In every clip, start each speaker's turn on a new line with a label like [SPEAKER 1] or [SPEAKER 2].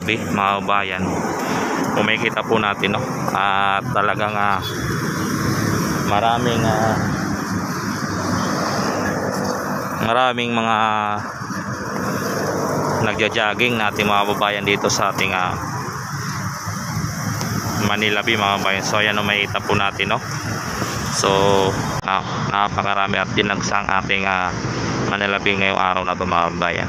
[SPEAKER 1] Bay mga kabayan. Kung makikita po natin, no, at talagang maraming mga nagja-jogging natin mga kababayan dito sa ating Manila Bay mga kabayan. So ayan, no, makikita po natin, no. So napakarami at dinagsang ating Manila Bay ngayong araw na ito mga kabayan.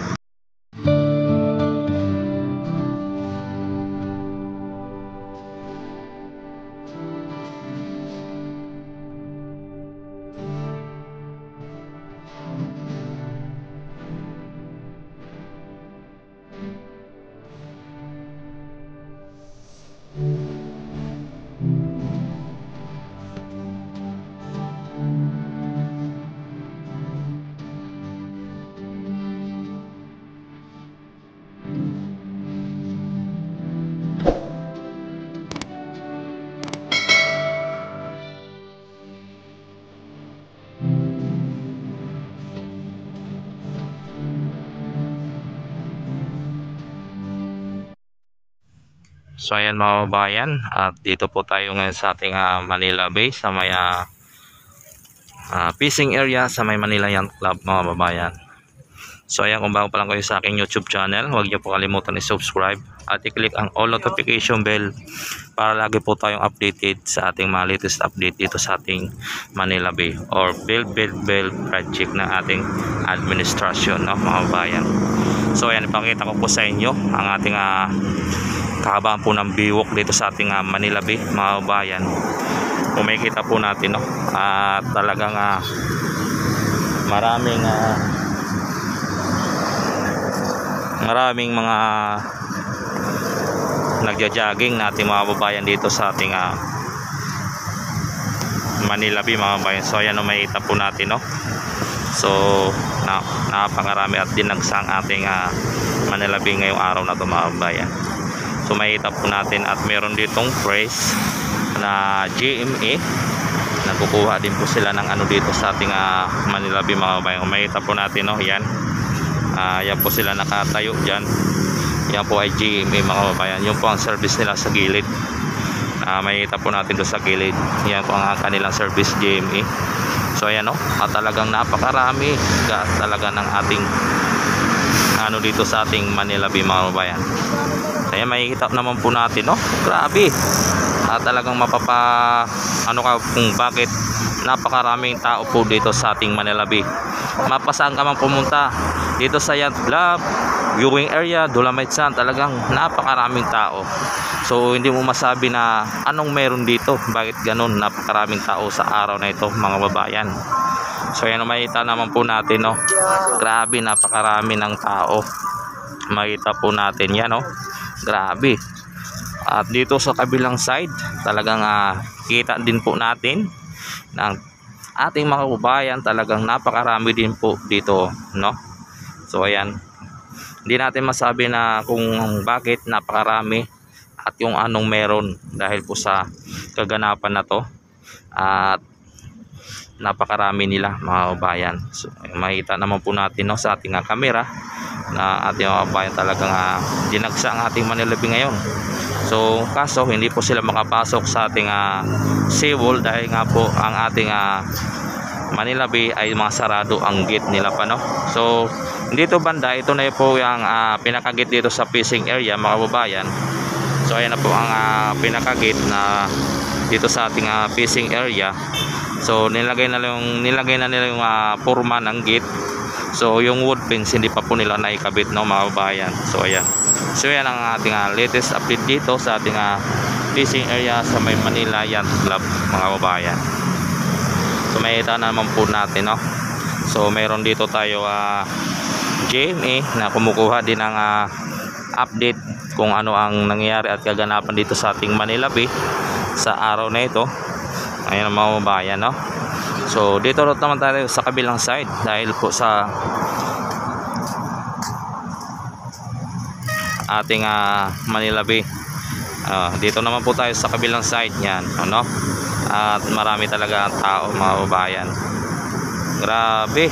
[SPEAKER 1] So ayan mga kabayan, at dito po tayo ngayon sa ating Manila Bay sa may fishing area sa may Manila Yacht Club mga kababayan. So ayan, kung bago pa lang kayo sa aking YouTube channel, huwag niyo po kalimutan i-subscribe at i-click ang all notification bell para lagi po tayong updated sa ating mga latest update dito sa ating Manila Bay or Build project na ating administrasyon, no, mga kabayan. So ayan, ipakita ko po sa inyo ang ating kahabaan po ng biwok dito sa ating Manila Bay mga kabayan. Kung makikita po natin, no, at talagang maraming mga nagja-jogging natin mga kababayan dito sa ating Manila Bay mga kabayan. So ayan, no, makikita po natin, no. So napakarami at dinagsang ating Manila Bay ngayong araw na ito mga kabayan. So makikita po natin at meron ditong price na GMA, nagkukuha din po sila ng dito sa ating Manila Bay mga kabayan. Kung makikita po natin, no, yan, yan po sila nakatayo dyan. Yan po ay GMA mga kabayan. Yun po ang service nila sa gilid. Makikita po natin doon sa gilid, yan po ang kanilang service, GMA. So ayan, no, at talagang napakarami talaga ng ating dito sa ating Manila Bay mga kabayan. Ayan, makikita naman po natin, no, grabe, talagang kung bakit napakaraming tao po dito sa ating Manila Bay. Mapasaan ka man pumunta dito sa Yacht Club, viewing area, Dolomite Sand, talagang napakaraming tao. So hindi mo masabi na anong meron dito, bakit ganun napakaraming tao sa araw na ito mga babayan. So ayan, makita naman po natin, no, grabe, napakarami ng tao. Makita po natin yan, no, grabe. At dito sa kabilang side, talagang kita din po natin ng ating mga kababayan, talagang napakarami din po dito, no. So ayan, hindi natin masabi na kung bakit napakarami at yung anong meron dahil po sa kaganapan na to, at napakarami nila mga kababayan. So makita naman po natin, no, sa ating kamera na ating mga kababayan talagang dinagsa ang ating Manila Bay ngayon. So kaso hindi po sila makapasok sa ating seawall dahil nga po ang ating Manila Bay ay mga sarado ang gate nila pa, no. So dito banda, ito na po yung pinaka-gate dito sa fishing area mga kababayan. So ayan na po ang pinaka-gate na dito sa ating fishing area. So nilagay na nila yung forma ng gate. So yung wood fence hindi pa po nila naikabit, no, mga kababayan. So ayan. So yan ang ating latest update dito sa ating fishing area sa may Manila Yacht Club mga kababayan. So makita naman po natin, no. So mayroon dito tayo GMA na kumukuha din ng update kung ano ang nangyayari at kaganapan dito sa ating Manila Bay sa araw na ito. Ayan mga kababayan, no. So dito naman tayo sa kabilang side dahil po sa ating Manila Bay. Dito naman po tayo sa kabilang side niyan, no. At marami talaga tao mga kababayan. Grabe.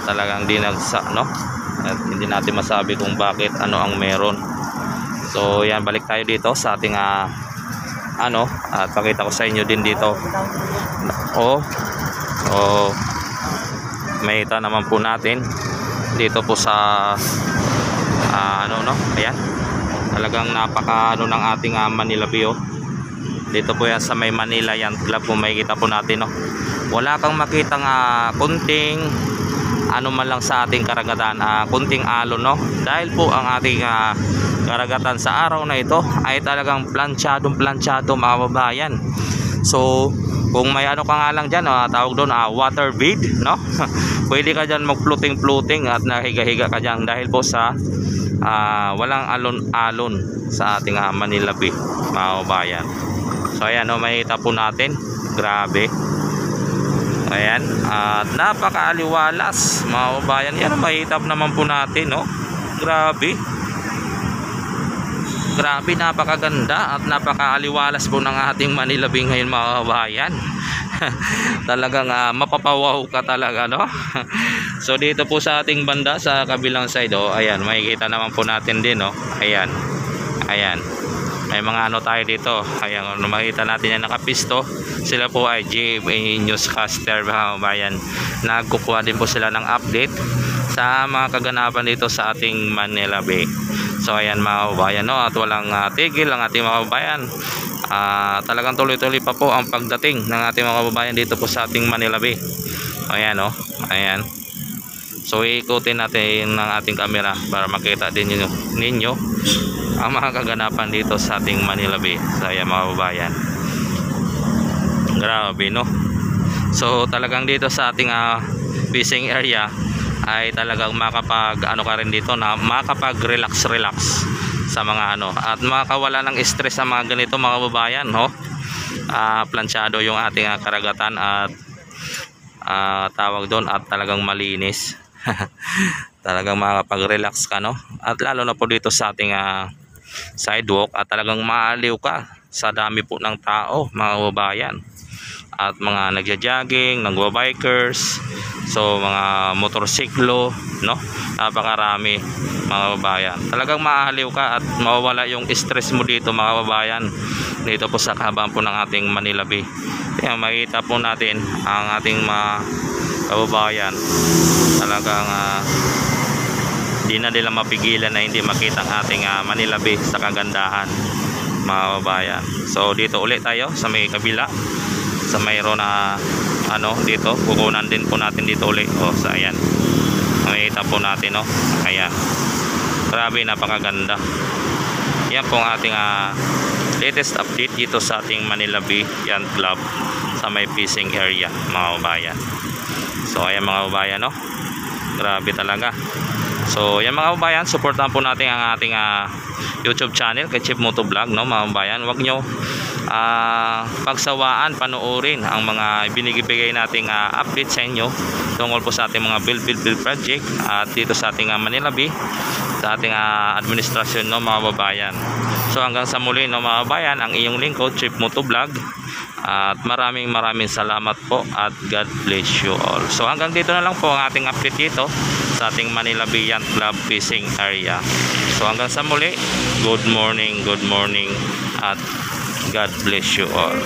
[SPEAKER 1] Talagang dinagsa, no. At hindi natin masabi kung bakit ano ang meron. So yan, balik tayo dito sa ating at pakita ko sa inyo din dito. Makita naman po natin dito po sa ayan, talagang napaka ng ating Manila Bay. Dito po yan sa may Manila Yacht Club, kung makikita po natin, wala kang makitang kunting man lang sa ating karagatan, kunting alon, dahil po ang ating karagatan sa araw na ito ay talagang planchadong planchado, mga kababayan. So kung may ka nga lang dyan, tawag doon water bed, pwede ka dyan mag floating at nahiga-higa ka dyan, dahil po sa walang alon-alon sa ating Manila Bay, mga kababayan. So ayan, makita po natin, grabe, ayan, at napakaaliwalas, mga kababayan. Yan, makita naman po natin, grabe, napakaganda at napakaaliwalas po ng ating Manila Bay ngayon, mga kababayan. Talagang mapapawaw ka talaga, So dito po sa ating banda sa kabilang side, ayan, makikita naman po natin din, ayan, may mga tayo dito, ayan, makita natin yan nakapisto. Sila po ay GMA Newscaster, mga kababayan. Nagkukuha din po sila ng update sa mga kaganapan dito sa ating Manila Bay. So ayan, mga kababayan, at walang tigil ang ating mga kababayan. Talagang tuloy-tuloy pa po ang pagdating ng ating mga kababayan dito po sa ating Manila Bay. Ayan, ayan. So ikutin natin ng ating camera para makita din ninyo ang mga kaganapan dito sa ating Manila Bay. So ayan, mga kababayan, grabe, So talagang dito sa ating fishing area ay talagang makapag ka rin dito, na makapag relax sa mga at makawala ng stress sa mga ganito, mga kababayan, planchado yung ating karagatan at tawag doon, at talagang malinis. Talagang makapag-relax ka, at lalo na po dito sa ating sidewalk, at talagang maaliw ka sa dami po ng tao, mga kababayan, at mga nagja-jogging, nagwa-bikers, so mga motorsiklo, napakarami, mga kababayan. Talagang maaliw ka at mawawala yung stress mo dito, mga kababayan, dito po sa kahabaan po ng ating Manila Bay. Kaya makita po natin ang ating mga kababayan, talagang di na nila mapigilan na hindi makita ang ating Manila Bay sa kagandahan, mga kababayan. So dito ulit tayo sa may kabila, sa mayroon dito, kukunan din po natin dito ulit. So ayan, makita po natin, ayan, grabe, napakaganda. Yan po ang ating latest update dito sa ating Manila Bay Yacht Club sa may fishing area, mga kababayan. So ayan, mga kababayan, grabe talaga. So yan, mga kababayan, supportan po natin ang ating YouTube channel kay Chief Moto Vlog, mga kababayan. Huwag nyo pagsawaan panoorin ang mga binigay nating update sa inyo tungkol po sa ating mga build project at dito sa ating Manila Bay, sa ating administrasyon, mga kababayan. So hanggang sa muli, mga kababayan, ang iyong lingkod, Chief Moto Vlog, at maraming salamat po at God bless you all. So hanggang dito na lang po ang ating update dito sa ating Manila Bay Yacht Club fishing area. So hanggang sa muli, good morning at God bless you all.